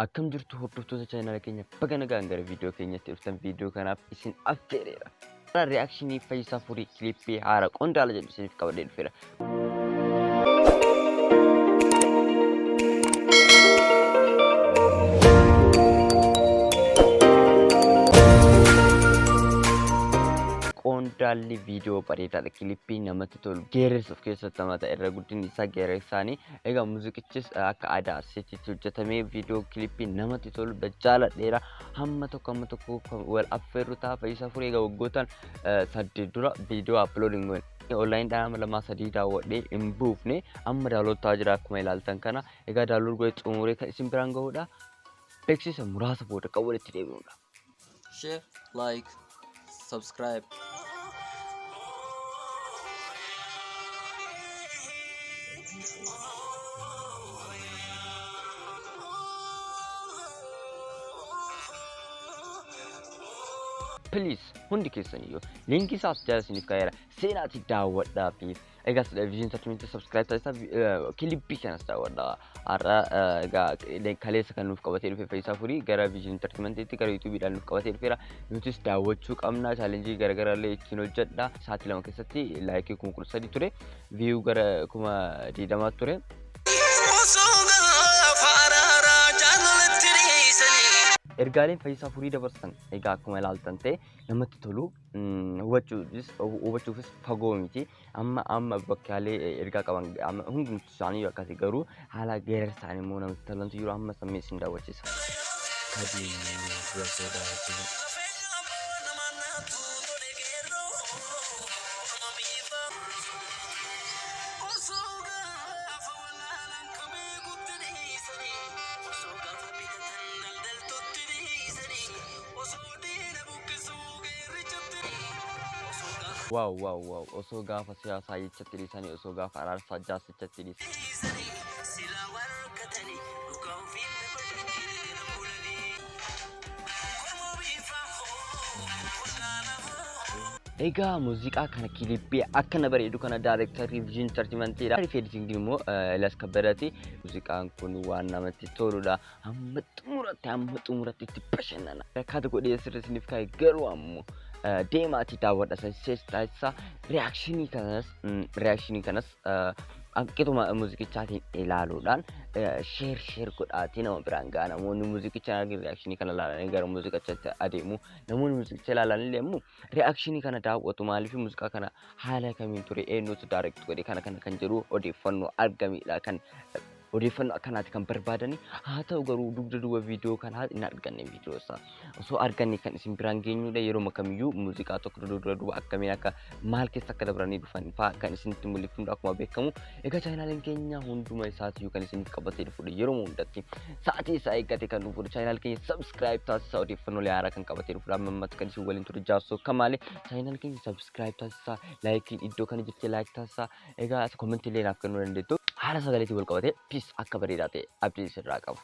Akkam jirtu hordoftoota channel keenya baga nagaan gara viidiyoo keenyatti dhuftan viidiyoo kanaaf isin affeereera. Reakshinii Fayyisaa Fuurii kilippii haaraa Qoondaala jedhu isiniif qabadhee dhufeera. Qoondaalli viidiyoo bareedaadha. Kilippii namatti tolu geerres of keessatti hamata irra guddinni isaa geerresaanii egaa muuziqichis akka aadaa Arsiitti hojjetamee viidiyoo kilippii namatti tolu jaaladheera. Hamma tokko wal affeerru ta'a. Fayyisaa Fuurii egaa waggootaan 8 dura viidiyoo uploading online dhaama 2-3 daawwadhee hin buufne amma daawwataa jira akkuma ilaaltan kana. Egaa daawwachuu gootee xumuree kan isin biraan ga'uudha. Beeksisa muraasa booda kan walitti deebi'uudha. Share, like, subscribe. Please, hundi keessaniyyuu linkii isaas jala isiniif kaa'eera. Seenaatti daawwadhaa fi egaa televizyinii tartiibatti subscribe taasisaa kilippii kanas daawwadhaa. Har'a egaa kaleessa kan nuuf qabatee dhufe Fayyisaa Fuurii gara vizyinii tartiibatti gara YouTube'dhaan nuuf qabatee dhufeera. Nutis daawwachuu qabna. Challenge garaagaraallee ittiin hojjedha. Sa'aatii 2 keessatti laayikii 13,000 ture. View gara 20,000 ture. Ergaaleen Fayyisaa Fuurii dabarsan egaa akkuma ilaaltan ta'e namatti tolu hubachuufis fagoo miti. Amma bakkaalee ergaa qaban hundumti isaanii akkasii garuu haala geerara isaanii immoo namatti tolantu yeroo amma sammee isin daawwachiisa. Wow. Osoo gaafa siyaasaa jechatti dhiisanii osoo gaafa araarsaa jaasichatti dhiisanii. Egaa muuziqaa kana kilippii akkana bareedu kana daayirektarii vizyinii tartiimantiidha. Editingin immoo laska barate muuziqaan kun waan namatti toludha. Hamma xumuratti itti bashannana. Akkaataa godhee sirrii isiniif kaa'e garuu ammoo deemaatti daawwadha taasisaa reakshinii kanas akkituma muuziqichaatiin ilaaluudhaan sheer godhaatii nama biraan ga'a. Namoonni muuziqicha argin reakshinii kana ilaalanii gara muuziqichaatti adeemu. Namoonni muuziqicha ilaalanii immoo reakshinii kana daawwatu. Maaliif muuziqaa kana haala kamiin ture eenyutu daayirekti godhe kana kan jedhu odeeffannoo argamedha. Odeeffannoo akkanaati kan barbaadani. Haa ta'u garuu dugda viidiyoo kanaa hin arganne viidiyoo isaa. Osoo arganne kan isin biraan geenyudha. Yeroo kamiyyuu muuziqaa tokko duuba akkamiin akka maal keessa akka dabranii dhufan fa'aa kan isinitti mul'ifnudha akkuma beekamu. Egaa chaanaliin keenya hunduma isaatiyyuu kan isiniif qabatee dhufudha yeroo hundatti. Sa'aatii isaa eeggate kan dhufudha. Chaanal keenya subscribe taasisaa odeeffannoolee haaraa kan qabatee dhufudha. Ammatti kan isin waliin ture jaarsoo kamaalee chaanal keenya subscribe taasisaa laayikiin iddoo kana jirtee laayik taasisaa. Egaa kommentiilee naaf kennuu dandeettu. Haala sagaleetii wal qabatee peace akka bareedaa ta'e abdii sirraa qabu.